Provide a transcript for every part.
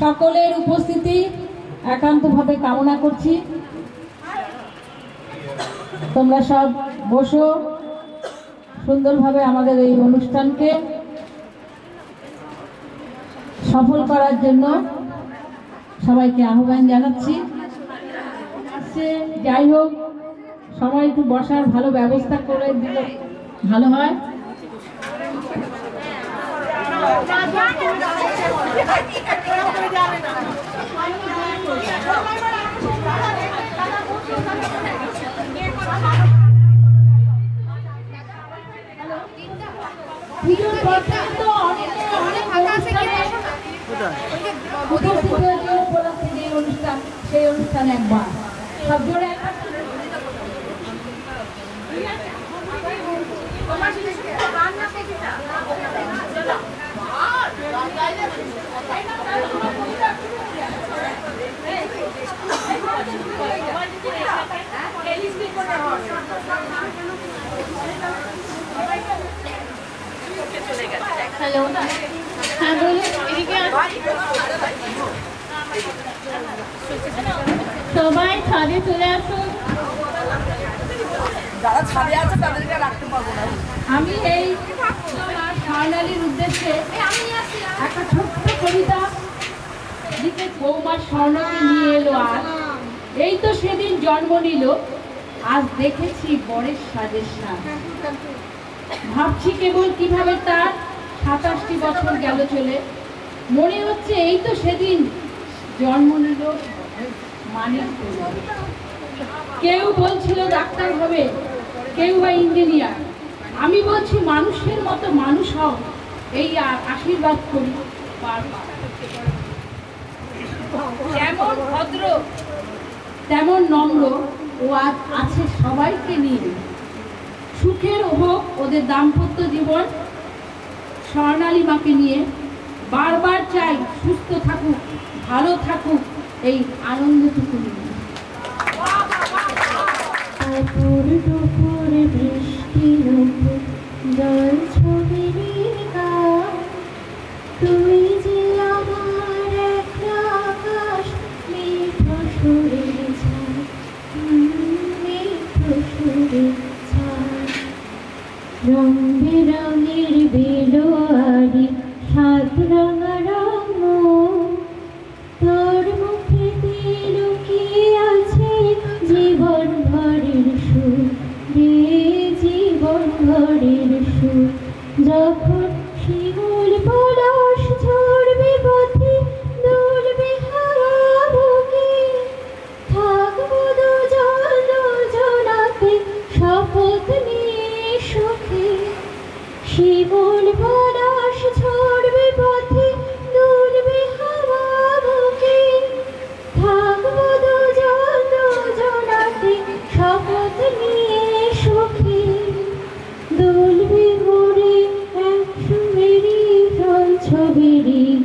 সকলের উপস্থিতি একান্তভাবে কামনা করছি। তোমরা সব বসো, সুন্দরভাবে আমাদের এই অনুষ্ঠানকে সফল করার জন্য সবাইকে আহ্বান জানাচ্ছি। যাই হোক, সবাই একটু বসার ভালো ব্যবস্থা করে দিলে ভালো হয়। সেই অনুষ্ঠান একবার সব জোরে হ্যালো, হ্যাঁ বলুন। সবাই ছাদে চলে আসুন। যারা ছাদে আছে তাদেরকে রাখতে পারবো না। আমি এই স্বর্ণালীর উদ্দেশ্যে একটা ছোট্ট কবিতা লিখে বৌমা স্বর্ণকে নিয়ে এলো। আর এই তো সেদিন জন্ম নিল, আজ দেখেছি বরের সাজের সাজ। ভাবছি কেবল কিভাবে তার 27টি বছর গেল চলে। মনে হচ্ছে এই তো সেদিন জন্ম নিল মানিক। কেউ বলছিল ডাক্তার হবে, কেউ বা ইঞ্জিনিয়ার। আমি বলছি মানুষের মতো মানুষ হও, এই আশীর্বাদ করি বারবার। যেমন ভদ্র তেমন নম্র ও আজ আছে সবাইকে নিয়ে। সুখের হোক ওদের দাম্পত্য জীবন, স্বর্ণালী মাকে নিয়ে। বারবার চাই সুস্থ থাকুক, ভালো থাকুক, এই আনন্দটুকু নিয়ে। জল ছবির গান, তুই যে আমার একটা আকাশ, মিঠো সুরের ছায়া, মিঠো সুরের ছায়া। রং বেরঙের বেলোয়ারি সাত রাঙা রঙ, তোর মুখেতে লুকিয়ে আছে জীবন ভরের সুর রে, জীবন ভরের সুর। যখন শিমুল পলাশ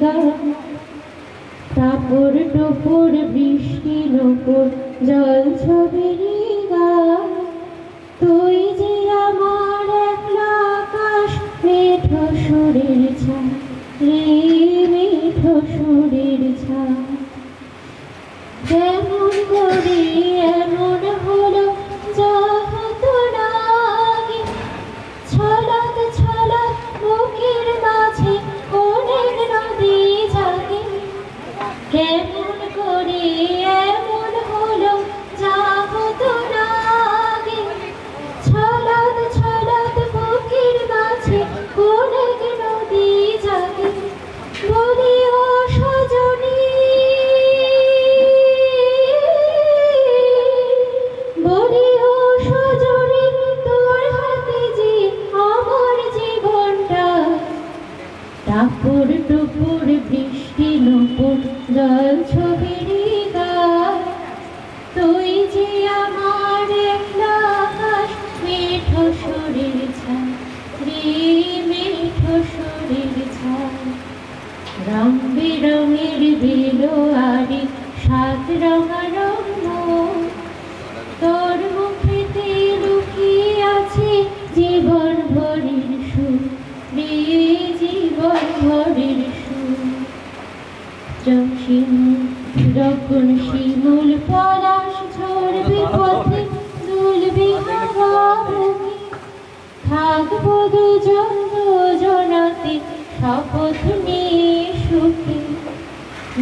গান টাপুর টুপুর বৃষ্টি নুপুর জল ছবির গান তুই যে আমার একলা আকাশ মেঠো সুরের ছায়া রে মেঠো সুরের ছায়া কেমন করে এমন হলো যা হতো না আগে ছলক ছলক বুকের মাঝে অনেক নদী জাগে কেমন করে এমন হলো যা হতো না আগে ছলক ছলক বুকের মাঝে অনেক নদী জাগে বলি ও সজনী বলি ও সজনী তোর হাতে যে আমার জীবনটা টাপুর টুপুর বৃষ্টি নুপুর জল ছবির গান তুই যে আমার একলা আকাশ মেঠো সুরের ছায়া রে মেঠো সুরের ছায়া রং বেরঙের বেলোয়ারি সাত রঙা রঙ তোর মুখেতে লুকিয়ে আছে জীবন ভরির সুর রে জীবন ভরির সুর যখন শিমুল পলাশ ঝরবে পথে দুলবে হাওয়া বুকে থাকবো দুজন দুজনাতে শপথ নিয়ে সুখে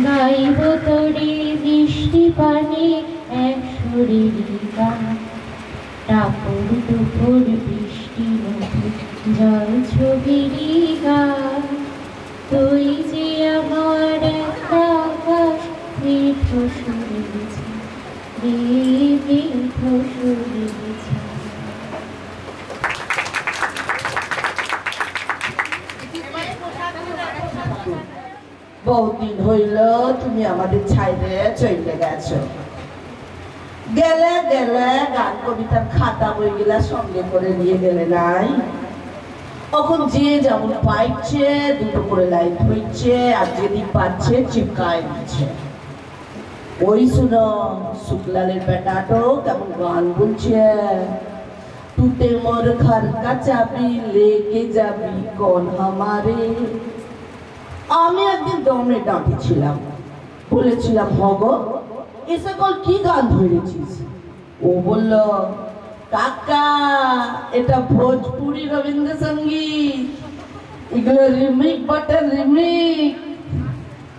গাইব তোরে বৃষ্টি পানে এক সুরের গান টাপুর টুপুর বৃষ্টি নুপুর জল ছবির গান তুই যে আমার একটা আকাশ মেঠো সুরের ছায়া রে মেঠো সুরের ছায়া বহুদিন হইল তুমি আমাদের ছাইরে চলে গেছো গেলে গেলে গান কবিতার খাতা বইগুলা সঙ্গে করে নিয়ে গেলে নাই এখন যে যেমন পাইছে দুটো করে লাইন হইছে আর যেদিন পাচ্ছে চিপকায় দিচ্ছে ওই শুনো শুক্লালের বেটাটো কেমন গান বলছে টুটে মোর ঘর কা চাবি লেকে যাবি কোন হামারে আমি একদিন দমে ডাকেছিলাম বলেছিলাম হগ এ সকল কি গান ধরেছিস ও বলল কাকা এটা ভোজপুরি রবীন্দ্রসঙ্গীত এগুলো রিমিক বটে রিমিক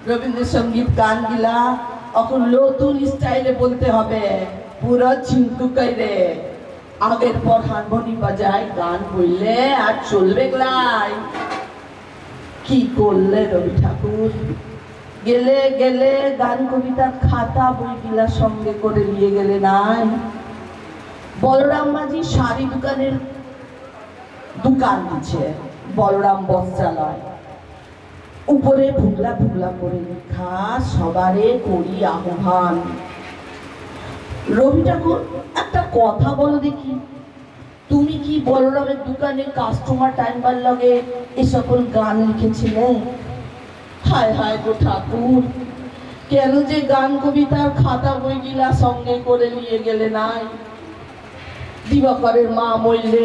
রবীন্দ্রসঙ্গীত গান গিলা এখন নতুন স্টাইলে বলতে হবে পুরো ঝিঙ্কু কইরে আগের পর হারমোনি বাজায় গান বললে আর চলবে গলাই কি করলে রবি ঠাকুর গেলে গেলে গান কবিতার খাতা বইগুলা সঙ্গে করে নিয়ে গেলে নাই বলরাম মাঝি শাড়ি দোকানের দোকান দিচ্ছে বলরাম বস্ত্রালয় উপরে ভুগলা ভুগলা করে লেখা সবারে করি আহ্বান রবি ঠাকুর একটা কথা বলো দেখি তুমি কি বলরামের দোকানে কাস্টমার টাইমবার লগে এ সকল গান লিখেছিলে হায় হায় গো ঠাকুর কেন যে গান কবিতার খাতা বইগুলা সঙ্গে করে নিয়ে গেলে নাই দিবাকরের মা মরলে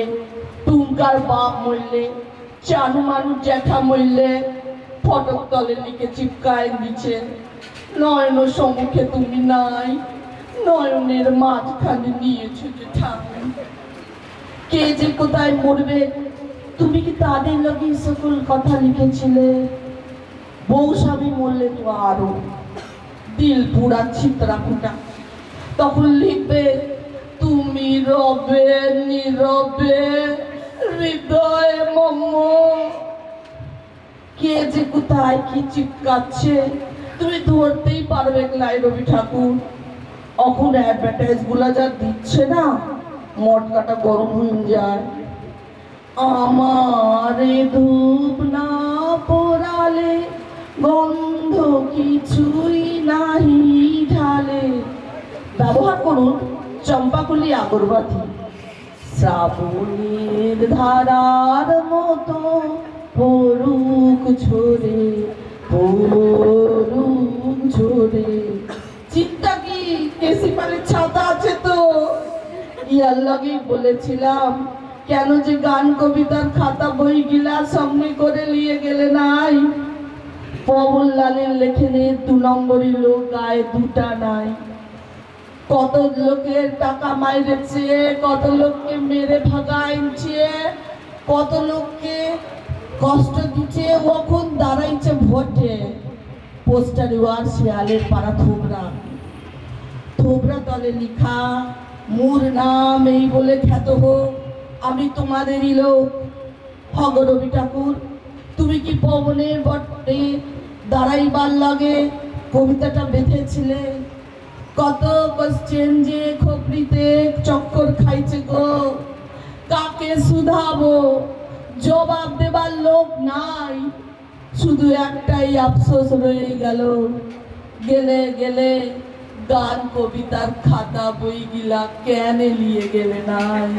টুঙ্কার বাপ মরলে চানু মানুষ জ্যাঠা মরলে ফটক তলে লিখে চিপকায় দিচ্ছে নয়ন সম্মুখে তুমি নাই নয়নের মাঝখানে নিয়েছো যে ঠাকুর কে যে কোথায় মরবে তুমি কি তাদের লগে সকল কথা লিখেছিলে বউ স্বামী মরলে তো আরো দিল পুরা ছিতরা ফুটা তখন লিখবে তুমি রবে নীরবে হৃদয় মম কে যে কোথায় কি চিপকাচ্ছে তুমি ধরতেই পারবে নাই রবি ঠাকুর এখন অ্যাডভার্টাইজ গুলা যা দিচ্ছে না মটকাটা গরম হয়ে যায় আমারে ধূপ না পোড়ালে গন্ধ কিছুই নাহি ঢালে ব্যবহার করুন চম্পাকুলি আগরবাতি শ্রাবণের ধারার মতো পরুক ঝরে ফুল ইয়ার লাগেই বলেছিলাম, কেন যে গান কবিতার খাতা বই গিলা সঙ্গে করে নিয়ে গেলে নাই? পবনলালের লেখেনে 2 নম্বরই লোক গায়ে 2টা নাই। কত লোকের টাকা মাইরেছে, কত লোককে মেরে ভাগাইছে, কত লোককে কষ্ট দিচ্ছে, ওখন দাঁড়াইছে ভোটে। পোস্টারে ওয়ার শিয়ালের পাড়া থোবরা থোবরা তলে লিখা, মোর নাম এই বলে খ্যাত হোক, আমি তোমাদেরই লোক। হগ রবি ঠাকুর, তুমি কি পবনের বটে দাঁড়াইবার লাগে কবিতাটা বেঁধেছিলে? কত কোশ্চেন যে খোপড়িতে চক্কর খাইছে গো, কাকে শুধাবো? জবাব দেবার লোক নাই, শুধু একটাই আফসোস রয়ে গেল, গেলে গেলে গান কবিতার খাতা বইগুলা কেন নিয়ে গেলে নাই?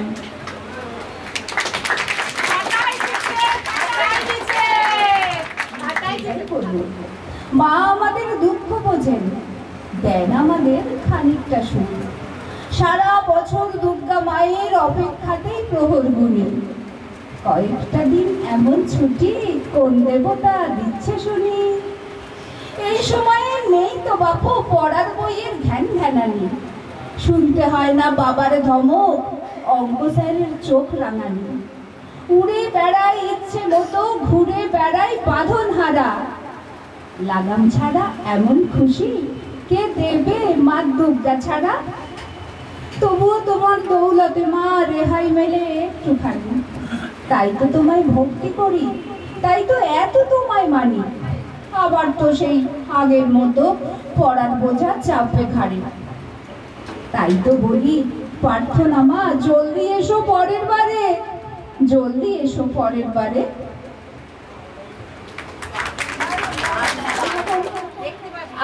মা আমাদের দুঃখ বোঝেন, দেন আমাদের খানিকটা সুখ। সারা বছর দুর্গা মায়ের অপেক্ষাতেই প্রহর গুনি, কয়েকটা দিন এমন ছুটি কোন দেবতা দিচ্ছে শুনি। এই সময়ে নেই তো বাপু পড়ার বইয়ের ধ্যান ধ্যানানি, শুনতে হয় না বাবার ধমক, অঙ্ক স্যারের চোখ রাঙানি। উড়ে বেড়াই ইচ্ছে মতো, ঘুরে বেড়াই বাঁধন হারা, লাগাম ছাড়া এমন খুশি কে দেবে মা দুর্গা ছাড়া? তবুও তোমার দৌলতে মা রেহাই মেলে একটুখানি, তাই তো তোমায় ভক্তি করি, তাই তো এত তোমায় মানি। আবার তো সেই আগের মতো পড়ার বোঝা চাপে ঘাড়ে, তাই তো বলি প্রার্থনা মা জলদি এসো পরের বারে, জলদি এসো পরের বারে।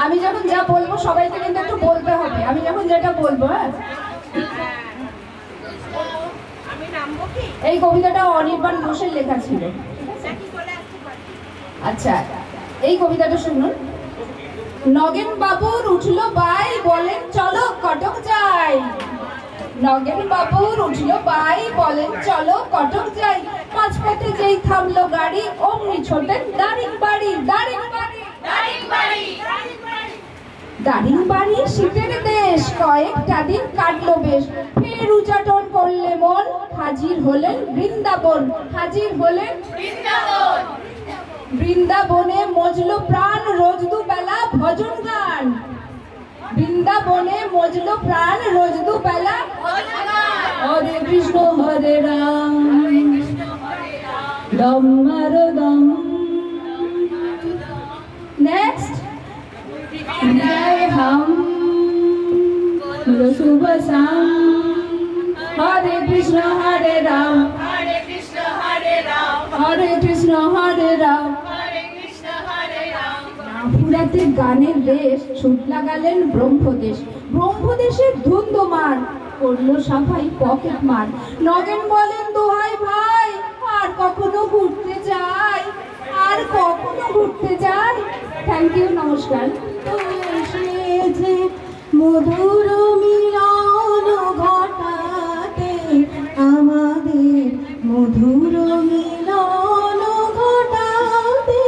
আমি যখন যা বলবো সবাইকে কিন্তু একটু বলতে হবে, আমি যখন যেটা বলবো। হ্যাঁ, এই কবিতাটা অনির্বাণ ঘোষের লেখা ছিল। আচ্ছা, এই কবিতাটা শুনুন। নগেন বাবুর উঠলো বাই, বলেন চলো কটক যাই। নগেন বাবুর উঠলো বাই, বলেন চলো কটক যাই। মাঝপথে যেই থামলো গাড়ি, অমনি ছোটেন দারিংবাড়ি, দারিংবাড়ি, দারিংবাড়ি, দারিংবাড়ি শীতের দেশ, কয়েকটা দিন কাটলো বেশ। ফের উচাটন করলে মন, হাজির হলেন বৃন্দাবন, হাজির হলেন বৃন্দাবন। বৃন্দাবনে মজলো প্রাণ, রোজ দুবেলা ভজন গান। বৃন্দাবনে মজলো প্রাণ, রোজ দুবেলা ভজন গান। হরে কৃষ্ণ হরে রাম, দম মারো দম। নেক্সট, জয় হাম শুভ শাম, হরে কৃষ্ণ হরে রাম, হরে কৃষ্ণ হরে রাম, হরে কৃষ্ণ হরে রাম, হরে কৃষ্ণ হরে রাম। ফুরাতে গানের দেশ, ছুট লাগালেন ব্রহ্মদেশ। ব্রহ্মদেশের ধুন্দমার করলো সাফাই পকেট মার। নগেন বলেন দোহাই ভাই, আর কখনো ঘুরতে যাই, আর কখনো ঘুরতে যাই। থ্যাংক ইউ, নমস্কার। মধুর মিলন ঘটাতে আমাদের, মধুর মিলন ঘটাতে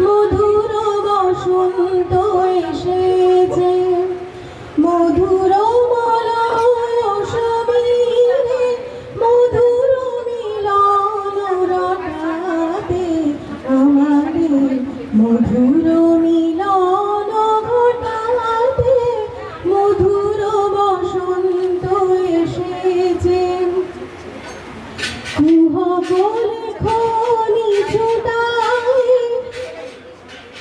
মধুর বসন্ত এসেছে। মধুর মলয় সমীরে মধুর মিলন ঘটাতে আমাদের, মধুর মিলন ঘটাতে মধুর বসন্ত এসেছে। কুহ বলে খনি ছুটাই,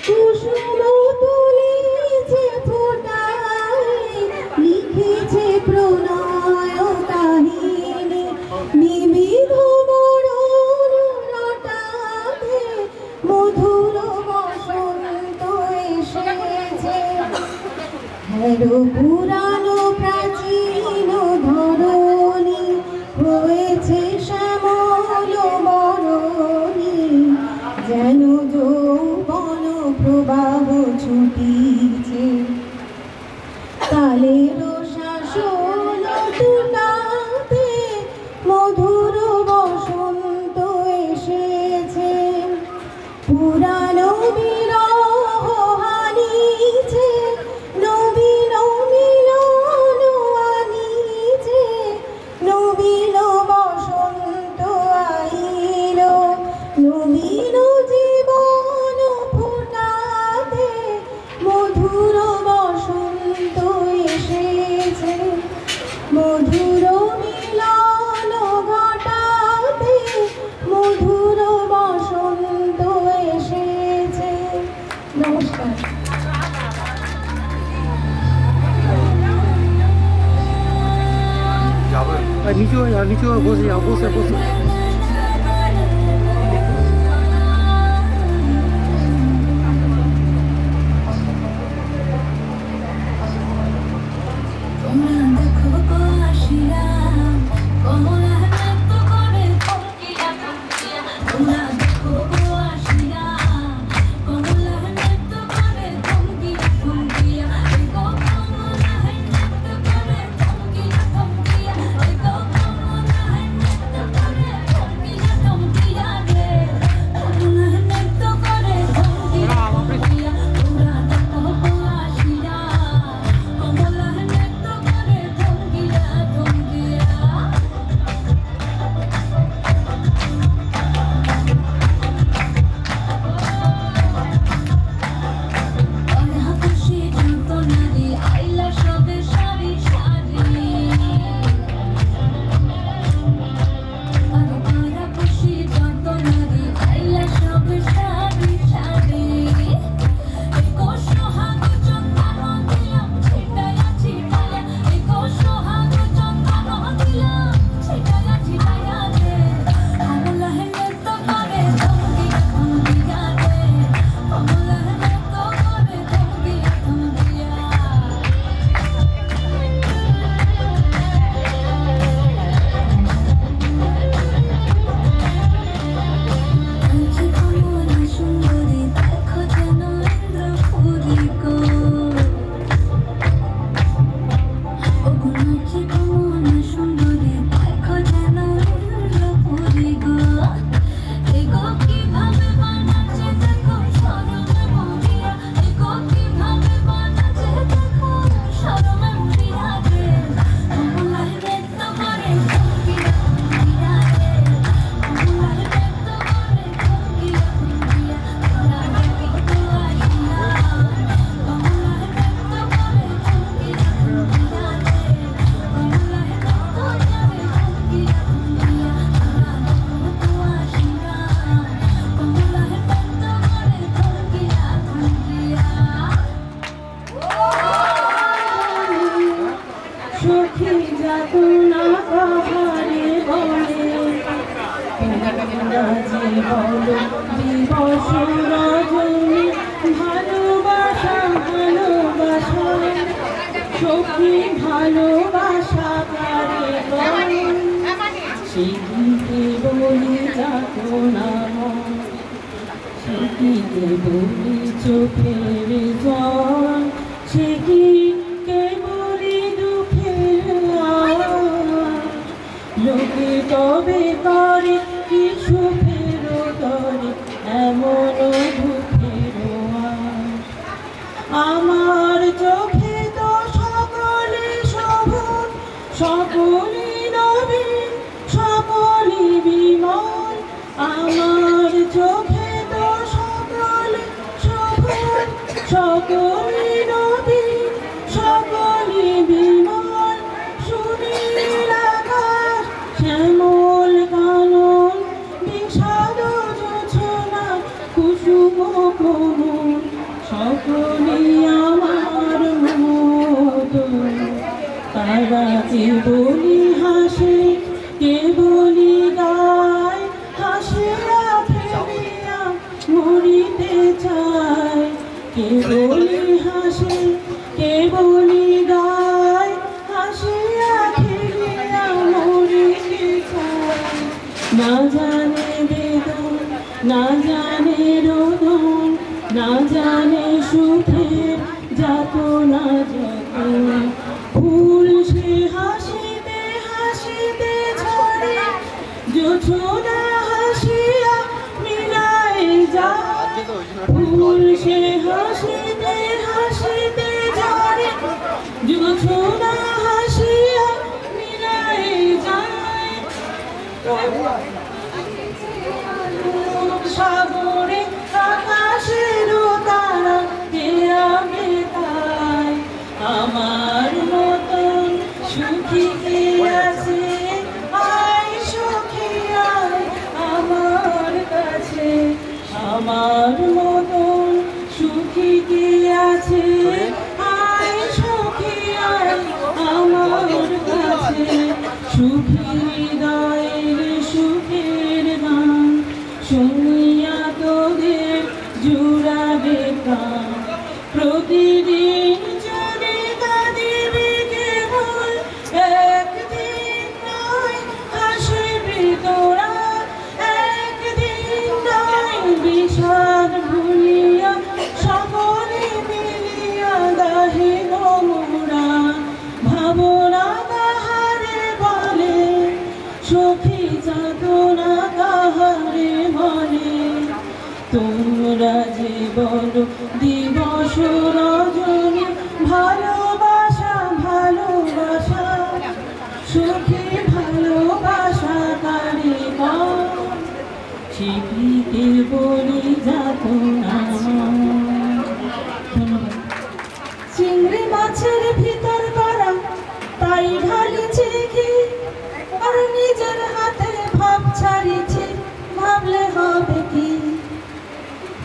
কুসুম তুলেছে ফোটাই, লিখেছে প্রণয় কাহিনী, বিবিধ বরণ রটাতে মধুর বসন্ত এসেছে। হ্যারো পুরানো প্রাচীন ধরণী, হয়েছে শ্যামল বরণী, যেন যৌবন প্রবাহ ছুটিছে। কালের শাসন টুটাতে নিচু হয়ে যাও, নিচু হয়ে বসে যাও, বসে বসে। আমার মতন সুখী কে কাছে আয় সখী আয় আমার কাছে সুখী হৃদয়ের সুখের গান শুনিয়া তোদের জুড়াবে প্রাণ প্রতিদিন যদি কাঁদিবি কেবল একদিন নয় হাসিবি তোরা একদিন নয় বিষাদ ভুলিয়া সকলে মিলিয়া গাহিল মোরা ভাবনা কাহারে বলে সখী যাতনা কাহারে বলে তোমরা যে বলো দিবস রজনী ভালোবাসা ভালোবাসা সুখী ভালোবাসা কারে শিখিতে বলি যাতনা। চিংড়ি মাছের ভিতর করা তাই ঢালিছে কি আর নিজের হাতে ভাব ছাড়িছে ভাবলে হবে কি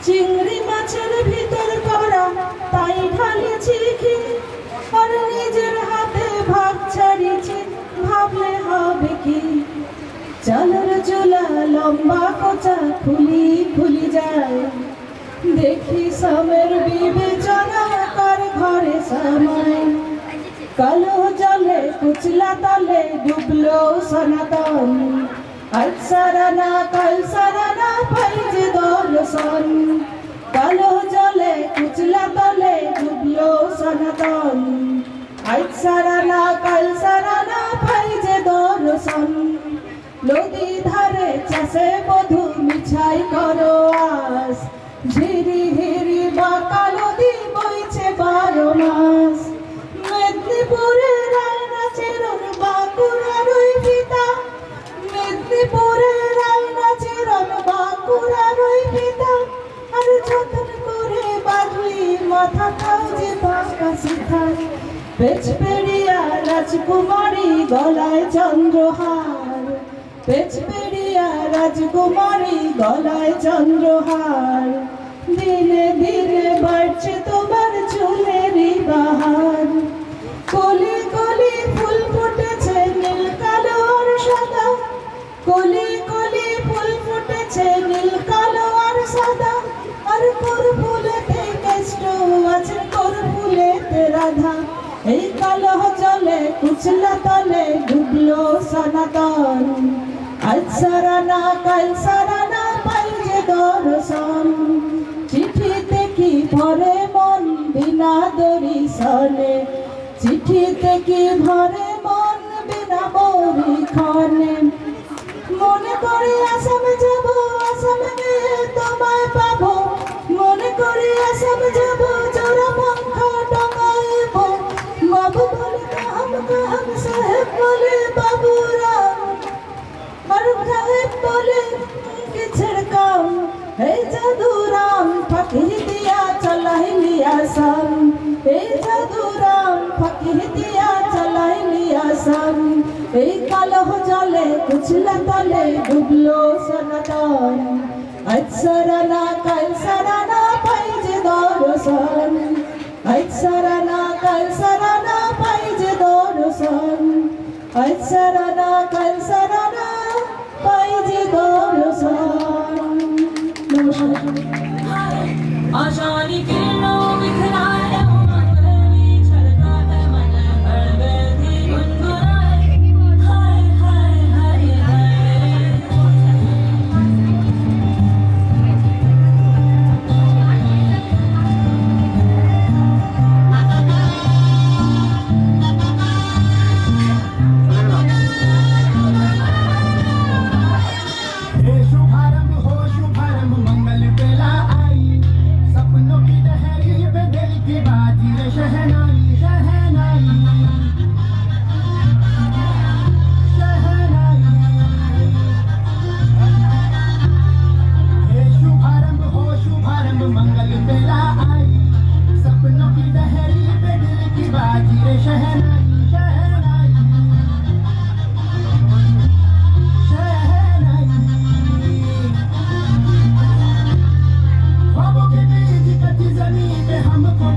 চিংড়ি মাছের ভিতর করা তাই ঢালিছে কি আর নিজের হাতে ভাব ছাড়িছে ভাবলে হবে কি চালের চুলা লম্বা কোচা খুলি খুলি যায় দেখি সামের বিবেচনা কার ঘরে সামায় কালো জলে কুচলা তলে ডুবলো সনাতন আজ সারানা কাল সারানা পাইছে দর্শন কালো জলে কুচলা তলে ডুবলো সনাতন আজ সারানা কাল সারানা পাইছে দর্শন নদী ধারে চাষে বধু মিছাই করো আস ঝিরি হিরি বাঁকা নদী বইছে 12 মাস মেদিনীপুরে রায়না চিরন বাঁকুড়ার ওই পিতা মেদিনীপুরে রায়না চিরন বাঁকুড়ার ওই পিতা আর যতন করে বাঁধলি মাথাটাও যে বাঁকা সিধা পেছপেড়িয়া রাজকুমারী গলায় চন্দ্রহার পেছপেড়িয়া রাজকুমারী গলায় চন্দ্রহার দিনে দিনে বাড়ছে তোমার চুলেরই বাহার কলি কলি ফুল ফুটেছে নীল কালো আর সাদা কলি কলি ফুল ফুটেছে নীল কালো আর সাদা আর কোর ফুলেতে কেষ্ট আছে কোর ফুলেতে রাধা এই কালো জলে কুচলা তলে ডুবলো সনাতন আজ সারানা কাল সারানা পাইছে দর্শন চিঠিতে কি ভরে মন বিনা দরিশনে চিঠিতে কি ভরে মন বিনা বরিখনে মনে করে আসাম যাব আসাম গিয়ে তোমায় পাবো মনে করে আসাম যাব জোড়া পঙ্খা টাঙাইব বাবু বলে কাম সাহেব বলে বাবুরাম মারুফ সাহেব বলে কি ছিড়কাম হে জাদুরাম ফাঁকি দিয়া চলাই লিয়া সাম হে জাদুরাম ফাঁকি দিয়া চলাই লিয়া সাম এই কালো জলে কুচলা তলে ডুবলো সনাতন আজ সারানা কাল সারানা পাইছে দর্শন আজ সারানা কাল সারানা পাইছে দর্শন আজ সারানা কাল সারানা পাইছে দর্শন। নমস্কার। आशानी किरणों बिखराए उमंगली छलकाते मन हड़बे थी गुनगुनाए हाय हाय हाय हाय शुभारंभ हो शुभारंभ मंगल बेला आई सपनों की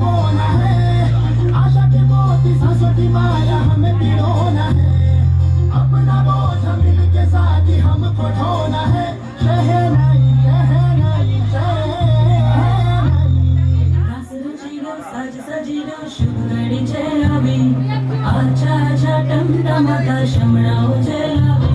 बोना है आशा के मोती सांसों की माया हमें पिरोना है अपना बोझ मिल के साथ ही हमको ढोना है शहनाई शहनाई शहनाई रास रचीला साज सजीला शुभ घड़ी चलावी आछा आछा टमटमाता शमणाओ चलावी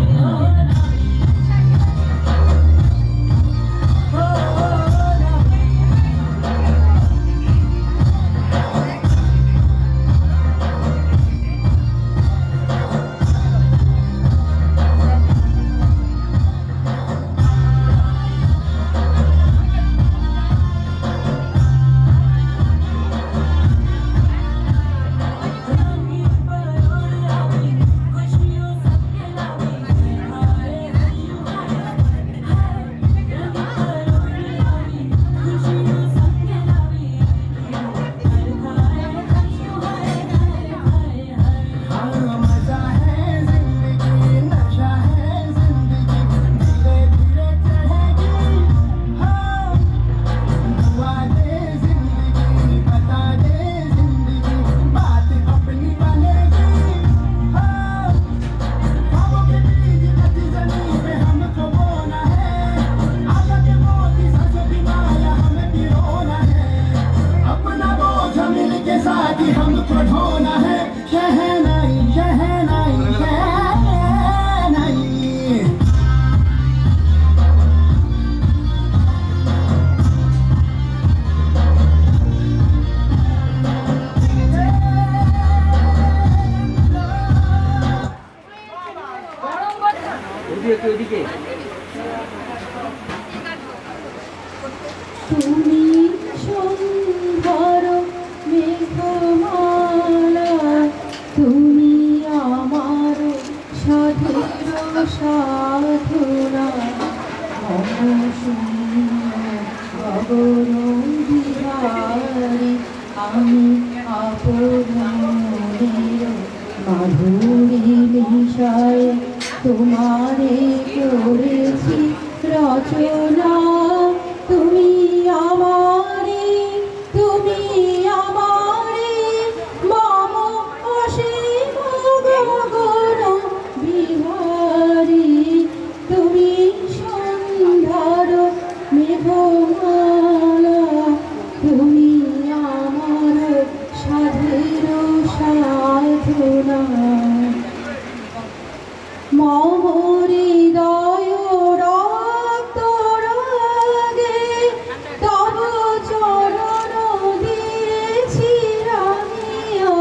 তুমি সুন্দর মেঘমালা তুমি আমার সাধুর সাধনা মম গগন বিহারী আমি আপন মনের মাধুরী মিশায় তোমারে করেছি রচনা তুমি আমারে মম অসীম গগন বিহারী তুমি সন্ধ্যার মেঘমালা তুমি আমার সাধের সাধনা মম হৃদয় রক্ত রাগে তব চরণ দিয়েছি রাখিয়া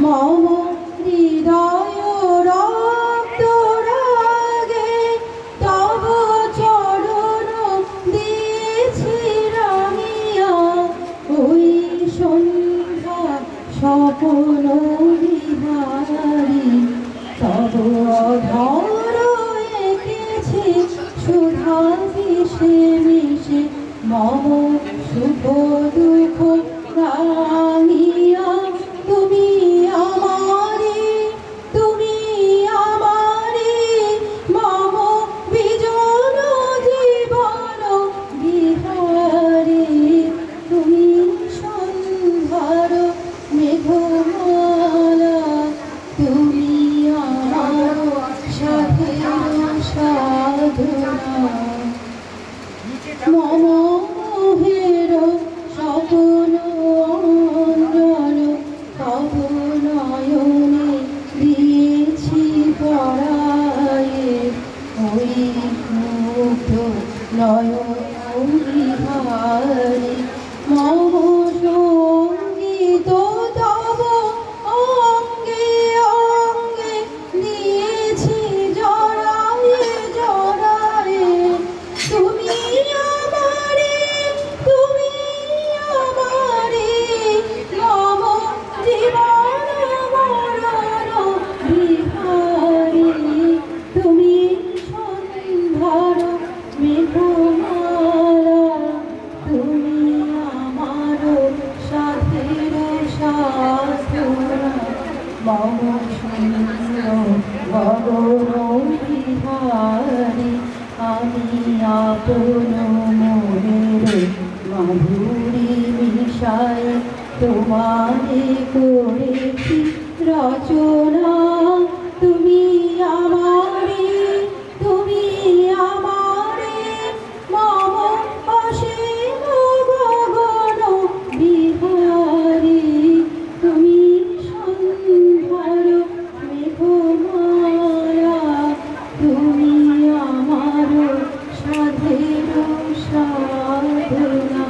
মম হৃদয় রক্ত রাগে তব চরণ দিয়েছি রাখিয়া ওই সন্ধ্যা স্বপ্ন বিহারী তব অধর এঁকেছে সুধা মিশে মিশে মম সুখ দুঃখ রাঙিয়া তুমি আমারে মম বিজন জীবন বিহারী তুমি সন্ধ্যার মেঘমালা তুমি আমার সাধের সাধনা মম মোহের স্বপ্ন অঞ্জন তব নয়নে দিয়েছি পড়ায়ে ওই মুগ্ধ নয়ন বিহারী মম সঙ্গীত তব অঙ্গে অঙ্গে দিয়েছি জড়ায়ে জড়ায়ে তুমি আমারে মম জীবন মরণ বিহারী তুমি সন্ধ্যার মেঘমালা তুমি আমার সাধের সাধনা মম সুন্দর গগন বিহারী আমি আপন মনের মাধুরী মিশায় তো তোমারে করেছি রচনা, তুমি আমারে মম অসীম গগন বিহারী, তুমি সন্ধ্যার মেঘমালা, তুমি আমার সাধের সাধনা।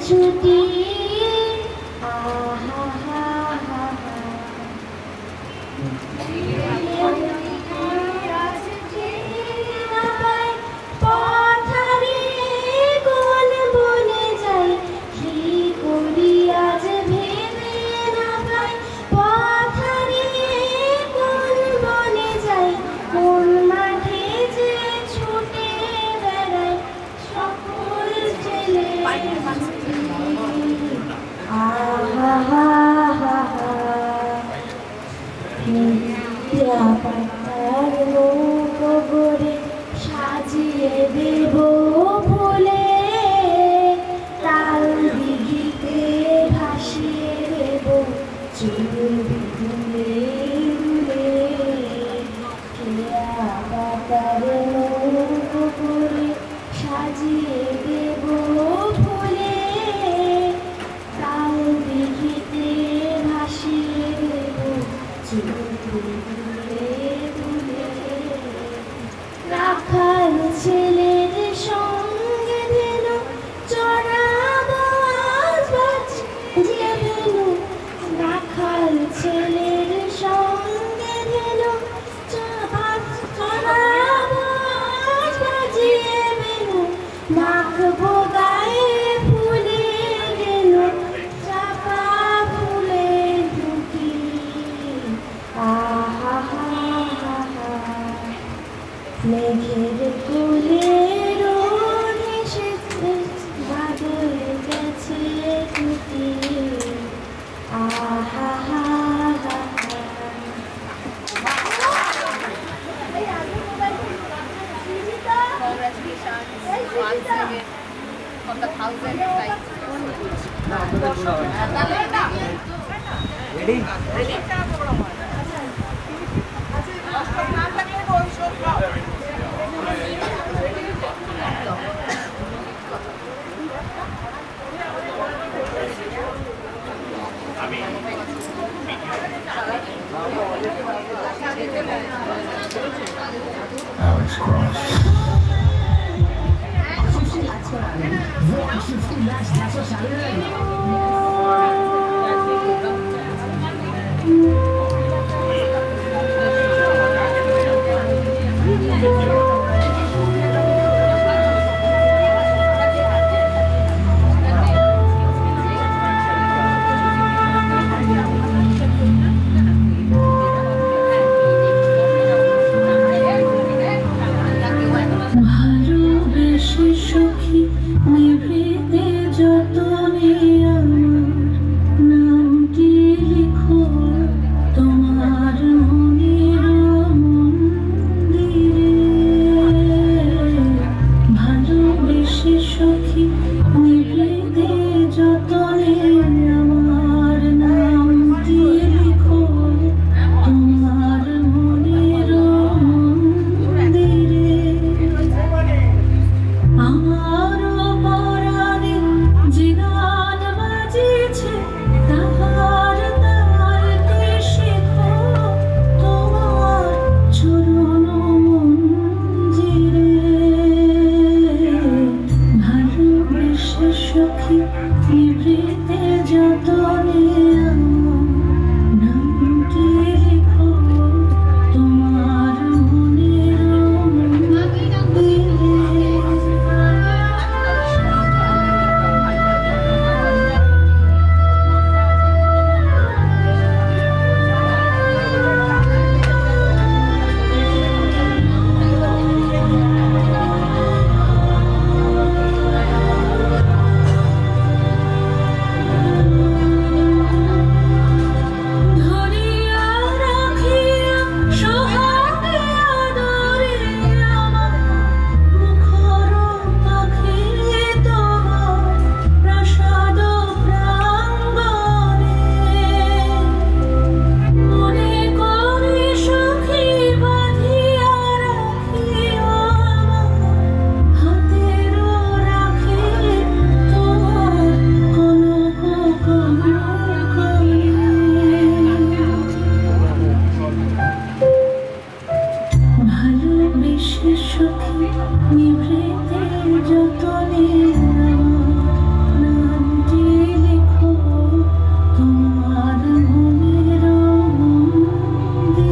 ছুটি ছেলের সঙ্গে ধেনু চড়াবো আজ বাজিয়ে ধেনু রাখাল ছেলের সঙ্গে ধেনু চড়াবো আজ বাজিয়ে ধেনু মাখবো গায়ে ফুলের ধেনু চাপা ফুলের দুটি আহা হা হা হা মেঘের কোলে রোদ এসেছে বাদল গেছে টুটি আহা হা হা হা Alex Cross. ভালোবেসে সখী নিভৃতে যতনে আমার নামটি লিখো তোমার মনের মন্দিরে। ভালোবেসে সখী নিভৃতে যতনে আমার নামটি লিখো তোমার মনের মন্দিরে। আমার পরাণে যে গান বাজিছে তাহার তালটি শেখো তোমার চরণ মঞ্জিরে। ভালোবেসে সখী নিভৃতে যতনে আমার নামটি লিখো তোমার মনের মন্দিরে। ধরিয়া রাখিয়া সোহাগে আদরে আমার মুখর পাখি তোমার প্রাসাদ প্রাঙ্গণে। মনে করে সখী বাঁধিয়া রাখিও আমার হাতের রাখে তোমার কনক কনকনে। ভালোবেসে সখী নিভৃতে যতনে আমার নামটি লিখো তোমার মনের মন্দিরে।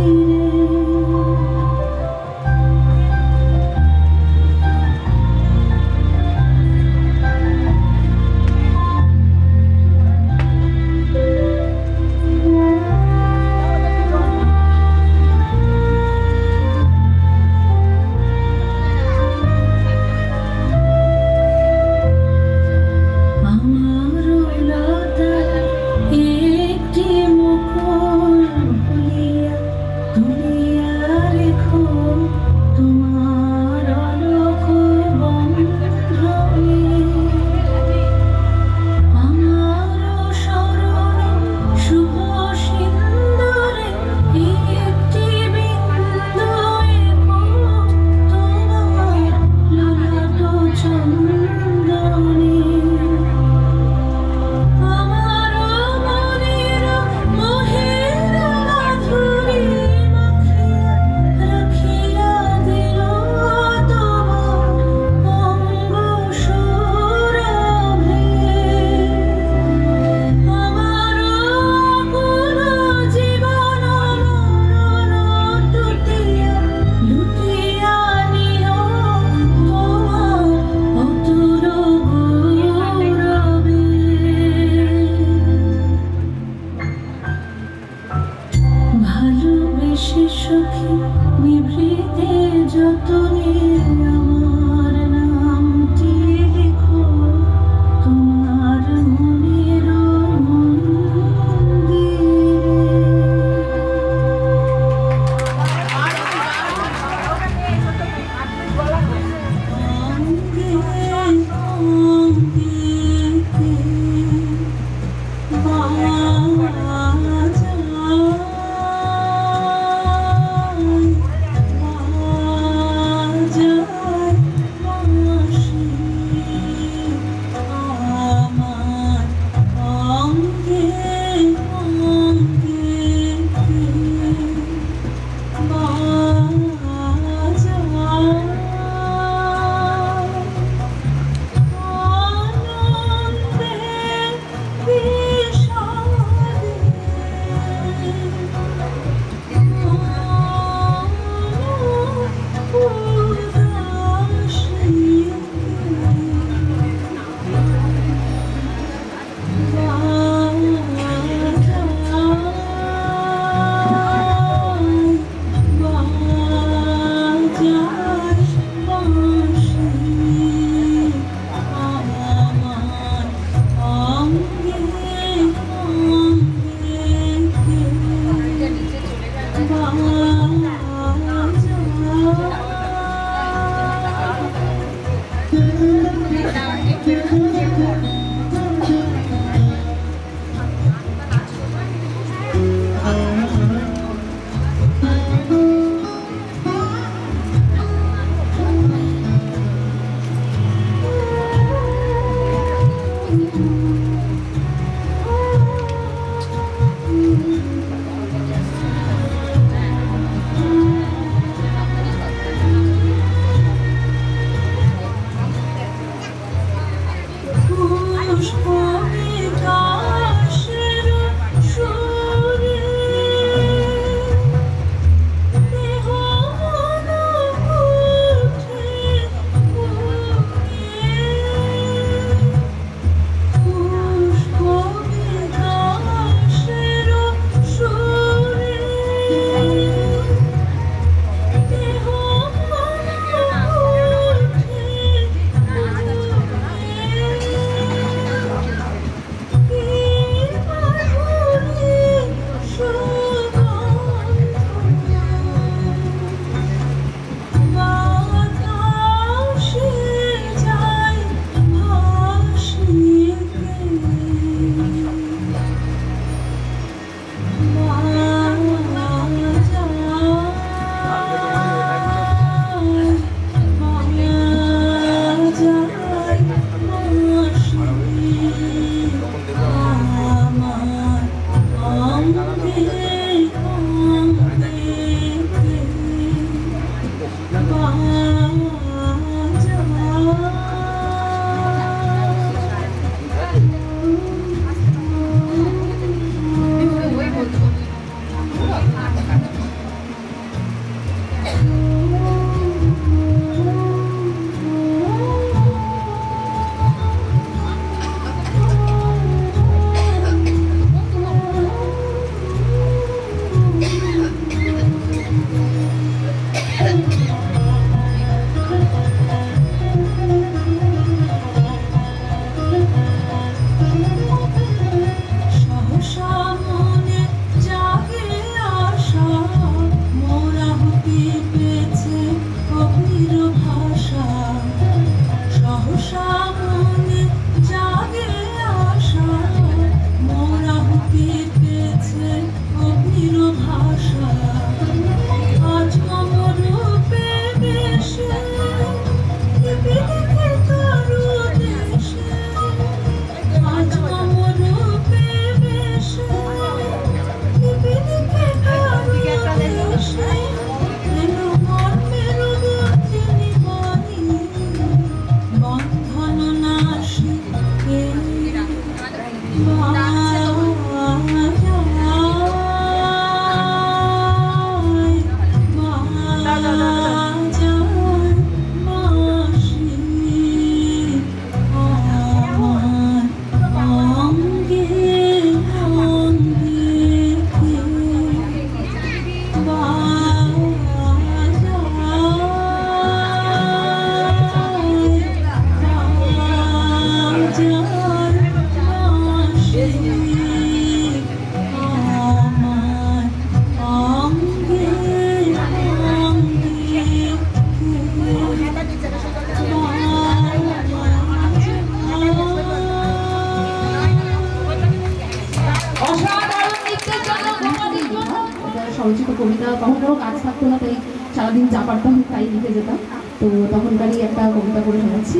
স্বরচিত কবিতা, তখন কোনো কাজ থাকতো না, তাই সারাদিন যা পারতাম তাই লিখে যেতাম। তো তখনকারই একটা কবিতা করে শোনাচ্ছি,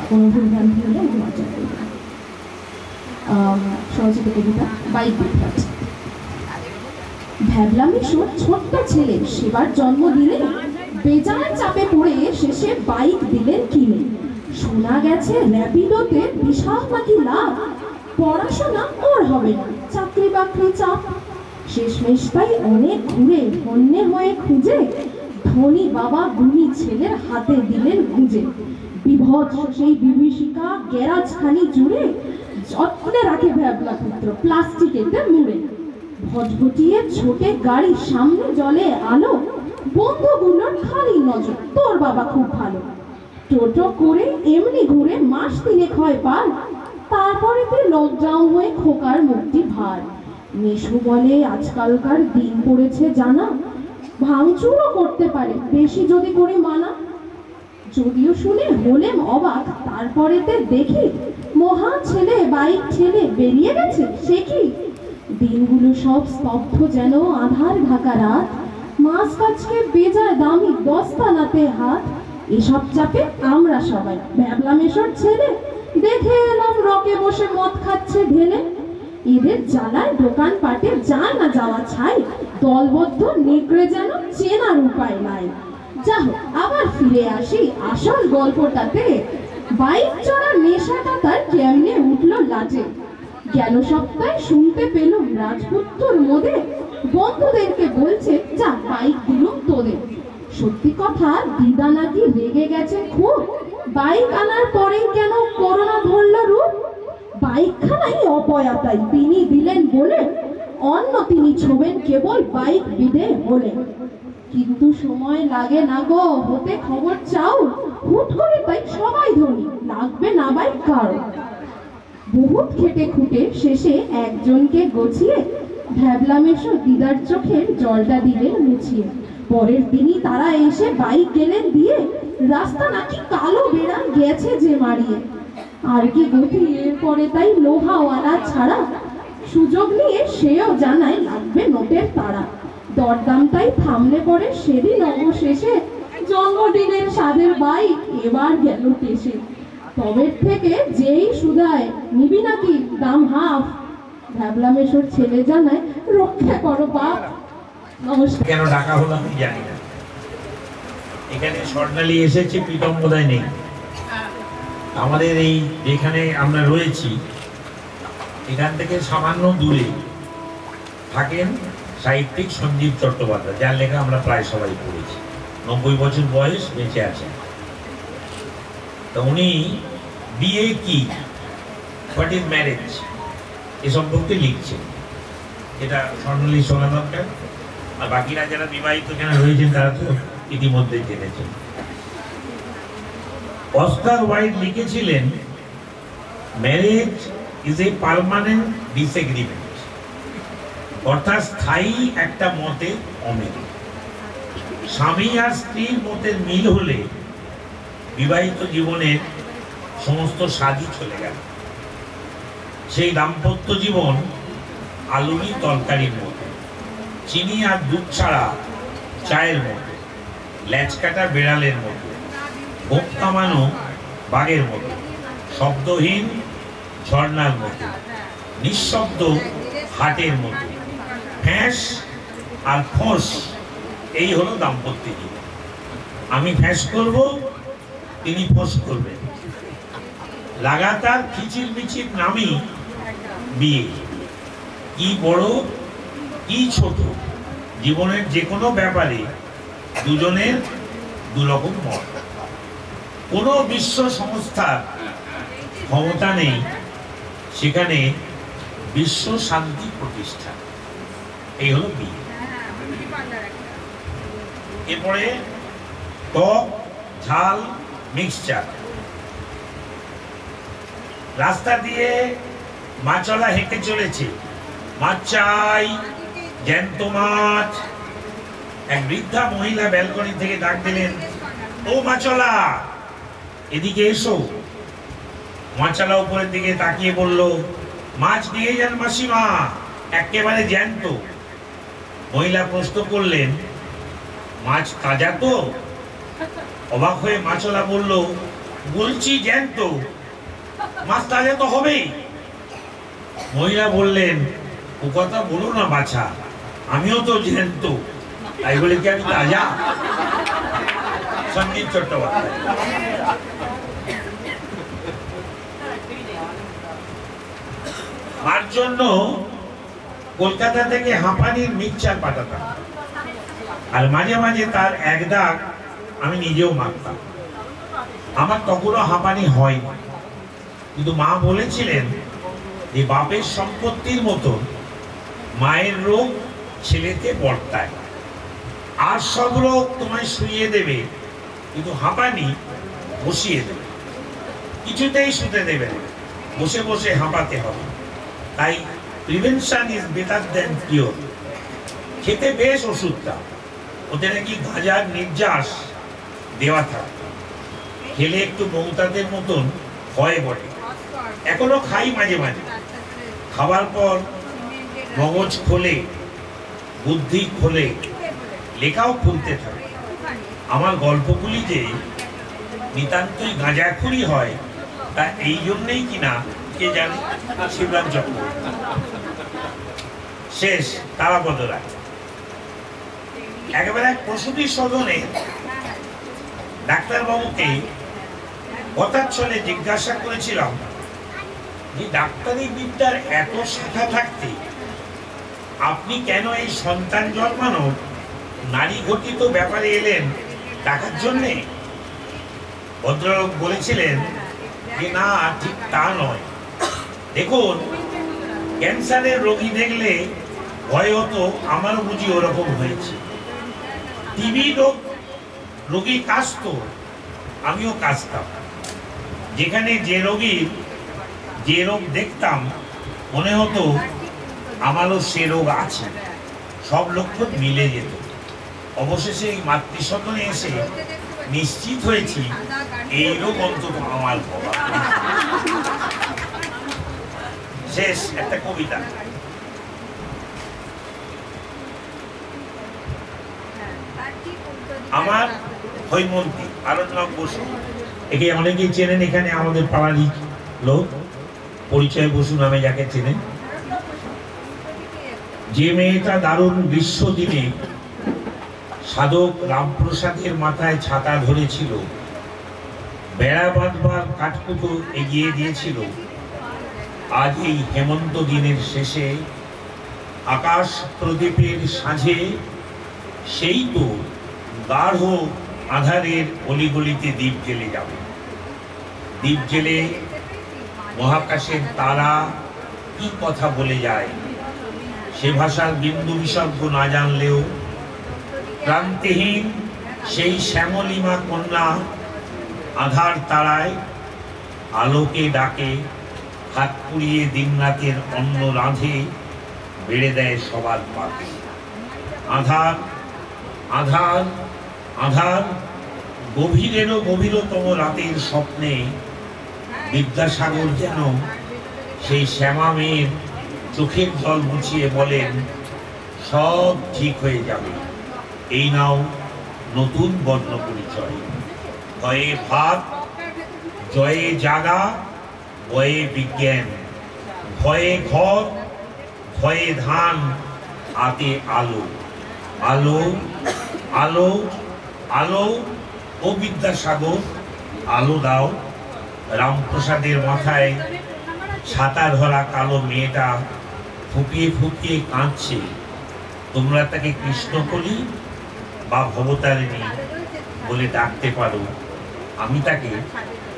কোনো ভুলভ্রান্তি হলে আমি মার্জন করব। স্বরচিত কবিতা বাইক বিভ্রাট। ভ্যাবলামিশুর ছোট্ট ছেলে সেবার জন্ম দিলে, বেজার চাপে পড়ে শেষে বাইক দিলেন কিনে। শোনা গেছে র্যাপিডোতে বিশাল নাকি লাভ, পড়াশোনা ওর হবে না, চাকরি বাকরি চাপ। শেষমেশ তাই অনেক ঘুরে হন্যে হয়ে খুঁজে ধনী বাবা গুণী ছেলের হাতে দিলেন গুঁজে। বিভৎস সেই বিভীষিকা গ্যারাজ খানি জুড়ে যত্নে রাখে ভ্যাবলা পুত্র প্লাস্টিকেতে মুড়ে। ভটভটিয়ে ছোটে গাড়ি সামনে জলে আলো, বন্ধুগুলোর খালি নজর তোর বাবা খুব ভালো। টোটো করে এমনি ঘুরে মাস 3 হয় পার, তারপরেতে লকডাউন হয়ে খোকার মুক্তি ভার। মেশু বলে আজকালকার দিন পড়েছে জানা, ভাঙচুরও করতে পারে বেশি যদি করে মানা। যদিও শুনে হলেম অবাক, তারপরেতে দেখি মহা ছেলে বাইক ছেলে বেরিয়ে গেছে সে কি। দিনগুলো সব স্তব্ধ যেন আধার ঢাকা রাত, মাছ কাছকে বেজায় দামি দস্তানাতে হাত। এসব চাপে আমরা সবাই ভ্যাবলামেশর ছেলে দেখে এলাম রকে বসে মদ খাচ্ছে ঢেলে। এদের জ্বালায় দোকান পাটে যায় না যাওয়া ছাই, দলবদ্ধ নেকড়ে যেন চেনার উপায় নাই। যা হোক আবার ফিরে আসি আসল গল্পটাতে, বাইক চড়ার নেশাটা তার কেমনে উঠলো লাটে। গেল সপ্তাহে শুনতে পেলুম রাজপুত্তর মোদে বন্ধুদেরকে বলছে যা বাইক দিলুম তোদের। সত্যি কথা দিদা নাকি রেগে গেছে খুব, বাইক আনার পরেই কেন করোনা ধরল রূপ। বাইকখানাই অপয়াতাই তিনি দিলেন বলে, অন্য তিনি ছোবেন কেবল বাইক বিদে হলে। কিন্তু সময় লাগে না গো হতে খবর চাও, হুট করে তাই সবাই ধনী লাগবে না বাইক কারো। বহুত খেটে খুঁটে শেষে একজনকে গছিয়ে ভ্যাবলামেশো দিদার চোখের জলটা দিলেন মুছিয়ে। পরের দিনই তারা এসে বাইক গেলেন দিয়ে, রাস্তা নাকি কালো বেড়ান গেছে যে মারিয়ে। আর কি গতি এরপরে তাই লোহাওয়ালা ছাড়া, সুযোগ নিয়ে সেও জানায় লাগবে নোটের তারা। দরদামটাই থামলে পরে সেদিন অবশেষে জন্মদিনের স্বাদের বাইক এবার গেল টেসে। তবের থেকে যেই সুদায় নিবি নাকি দাম হাফ, ভ্যাবলামেশোর ছেলে জানায় রক্ষা করো বাপ। নমস্কার। কেন ডাকা হলো আমি জানি না। এখানে স্বর্ণালী এসেছে, প্রীতম বোধহয় নেই। আমাদের এই যেখানে আমরা রয়েছি এখান থেকে সামান্য দূরে থাকেন সাহিত্যিক সঞ্জীব চট্টোপাধ্যায়, যার লেখা আমরা প্রায় সবাই পড়েছি। 90 বছর বয়স, বেঁচে আছেন। তো উনি বিয়ে কি, হোয়াট ইজ ম্যারেজ, এ সম্পর্কে লিখছেন। এটা স্বর্ণালী শোনা দরকার। আর বাকিরা যারা বিবাহিত যারা রয়েছেন তারা তো ইতিমধ্যে জেনেছেন। অস্কার ওয়াইল্ড লিখেছিলেন, marriage is a permanent disagreement, অর্থাৎ স্থায়ী একটা মতে অমিল। স্বামী আর স্ত্রীর মতের মিল হলে বিবাহিত জীবনের সমস্ত স্বাদই চলে গেল। সেই দাম্পত্য জীবন আলুনি তরকারির মতো, চিনি আর দুধ ছাড়া চায়ের মতো। ল্যাচকাটা বেড়ালের মতো, ভোগ কামানো বাঘের মতো, শব্দহীন ঝর্ণার মতো, নিঃশব্দ হাটের মতো, ফ্যাঁস আর ফোঁস, এই হলো দাম্পত্য জীবন। আমি ফ্যাঁস করব, তিনি ফোঁস করবেন। লাগাতার খিচির মিচির নামই বিয়ে। কি বড় কি ছোট, জীবনের যে কোনো ব্যাপারে দুজনের দুরকম মত। কোনো বিশ্ব সংস্থার ক্ষমতা নেই সেখানে বিশ্ব শান্তি প্রতিষ্ঠা। এই হলো বিয়ে। এরপরে টক ঝাল মিক্সচার। রাস্তা দিয়ে মাছওয়ালা হেঁটে চলেছে, মাছ চাই, জ্যান্ত মাছ। এক বৃদ্ধা মহিলা ব্যালকনি থেকে ডাক দিলেন, ও মাছওয়ালা, এদিকে এসো। মাছওয়ালা উপরের দিকে তাকিয়ে বলল, মাছ নিয়ে যান মাসিমা, একেবারে জ্যান্ত। মহিলা প্রশ্ন করলেন, মাছ তাজা তো? অবাক হয়ে মাছওয়ালা বলল, বলছি জ্যান্ত, মাছ তাজা তো হবেই। মহিলা বললেন, ও কথা বলো না বাছা, আমিও তো জ্যান্ত, তাই বলে কি আমি তাজা? সঞ্জীব চট্টোপাধ্যায়। মার জন্য কলকাতা থেকে হাঁপানির মিক্সচার পাঠাতাম, আর মাঝে মাঝে তার এক দাগ আমি নিজেও মাখতাম। আমার তখনও হাঁপানি হয়নি, কিন্তু মা বলেছিলেন যে বাপের সম্পত্তির মতো মায়ের রোগ ছেলেতে বর্তায়। আর সব রোগ তোমায় শুইয়ে দেবে, কিন্তু হাঁপানি বসিয়ে দেবে। কিছুতেই শুতে দেবে না, বসে বসে হাঁপাতে হবে। তাই prevention is better then cure. খেতে বেশ ওষুধটা, ওতে নাকি গাঁজার নির্যাস দেওয়া থাকে, খেলে একটু মৌতাদের মতন হয় বটে। এখনো খাই মাঝে মাঝে। খাবার পর মগজ খোলে, বুদ্ধি খোলে, লেখাও খুলতে থাকে। আমার গল্পগুলি যে নিতান্তই গাঁজাখুরি হয়, তা এই জন্যই কিনা কে জানে। শিবরাম চক্রবর্তী। শেষ তারাপদ রায়। একেবারে প্রসূতি সদনে ডাক্তারবাবুকে হঠাৎ চলে জিজ্ঞাসা করেছিলাম যে ডাক্তারি বিদ্যার এত শাখা থাকতে আপনি কেন এই সন্তান জন্মানোর নারী ঘটিত ব্যাপারে এলেন টাকার জন্যে? ভদ্রলোক বলেছিলেন যে না, ঠিক তা নয়। দেখুন, ক্যান্সারের রোগী দেখলে ভয় হতো, আমারও বুঝি ওরকম হয়েছে। টিবি রোগী কাশত, আমিও কাশতাম। যেখানে যে রোগীর যে রোগ দেখতাম মনে হতো আমারও সে রোগ আছে, সব লক্ষণ মিলে যেত। অবশেষে এই মাতৃসদনে এসে নিশ্চিত হয়েছি এই রোগ অন্তত আমার হওয়া। শেষ একটা কবিতা। আমার হৈমন্তী আরণ্যক বসু, একে অনেকেই চেনেন, এখানে আমাদের পাড়ারই লোক। পরিচয় বসু নামে যাকে চেনেন। যে মেয়েটা দারুণ গ্রীষ্ম দিনে সাধক রামপ্রসাদের মাথায় ছাতা ধরেছিল, বেড়া বাঁধবার কাঠকুটো এগিয়ে দিয়েছিল, আজ এই হেমন্ত দিনের শেষে আকাশ প্রদীপের সাঁঝে সেই তো গাঢ় আধারের অলিগলিতে দ্বীপ জেলে যাবে। দ্বীপ জেলে মহাকাশের তারা কি কথা বলে যায়, সে ভাষার বিন্দু বিসর্গ না জানলেও ক্রান্তিহীন সেই শ্যামলিমা কন্যা আধার তারায় আলোকে ডাকে, হাত পুড়িয়ে দিনরাতের অন্ন রাঁধে, বেড়ে দেয় সবার পাতে। আধার আধার আধার, গভীরেরও গভীরতম রাতের স্বপ্নে বিদ্যাসাগর যেন সেই শ্যামা মেয়ের চোখের জল মুছিয়ে বলেন, সব ঠিক হয়ে যাবে, এই নাও নতুন বর্ণ পরিচয়। ভয়ে ভাত, জয়ে জাগা, ভয়ে বিজ্ঞান, ভয়ে ঘর, ভয়ে ধান, হাতে আলো। আলো আলো আলো ও বিদ্যাসাগর, আলো দাও। রামপ্রসাদের মাথায় ছাতা ধরা কালো মেয়েটা ফুপিয়ে ফুপিয়ে কাঁদছে। তোমরা তাকে কৃষ্ণকলি বা ভবতারিণী বলে ডাকতে পারো, আমি তাকে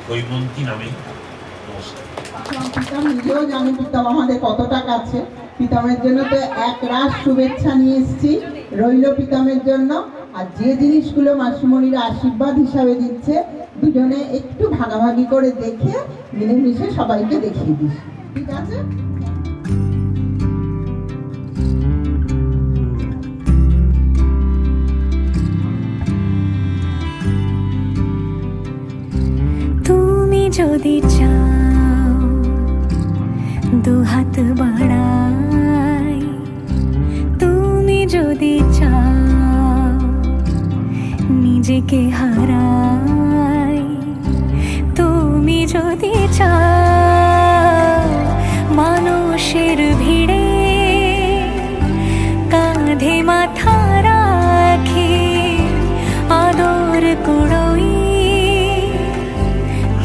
হৈমন্তী নামে নমস্কার। পিতাম নিজেও জানি পিতাম আমাদের কতটা কাছে। পিতামের জন্য তো এক রাশ শুভেচ্ছা নিয়ে এসেছি, রইল পিতামের জন্য। আর যে জিনিসগুলো মাসিমণিরা আশীর্বাদ হিসাবে দিচ্ছে, দুজনে একটু ভাগাভাগি করে দেখে মিলেমিশে সবাইকে দেখিয়ে দিস, ঠিক আছে? তুমি যদি চাও দুহাত বাড়াই, তুমি যদি চাও নিজেকে হারাই, তুমি যদি চাও মানুষের ভিড়ে কাঁধে মাথা রাখি আদর কুড়োই,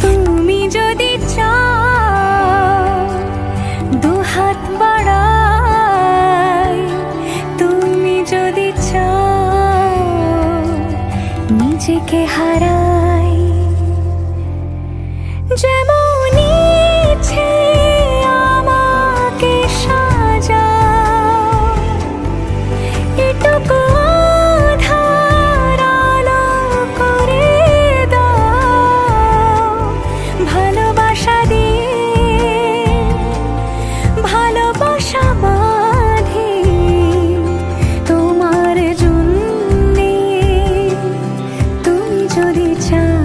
তুমি যদি চাও দুহাত বাড়াই, তুমি যদি চাও নিজেকে হারাই, যেমন ইচ্ছে আমাকে সাজাও, এটুকু আধার আলো করে দাও, ভালোবাসা দিয়ে ভালোবাসা বাঁধি তোমার জন্যে, তুমি যদি চাও।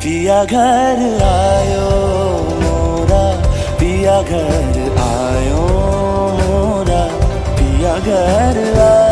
पिया घर आयो मोरा, पिया घर आयो मोरा, पिया घर आयो।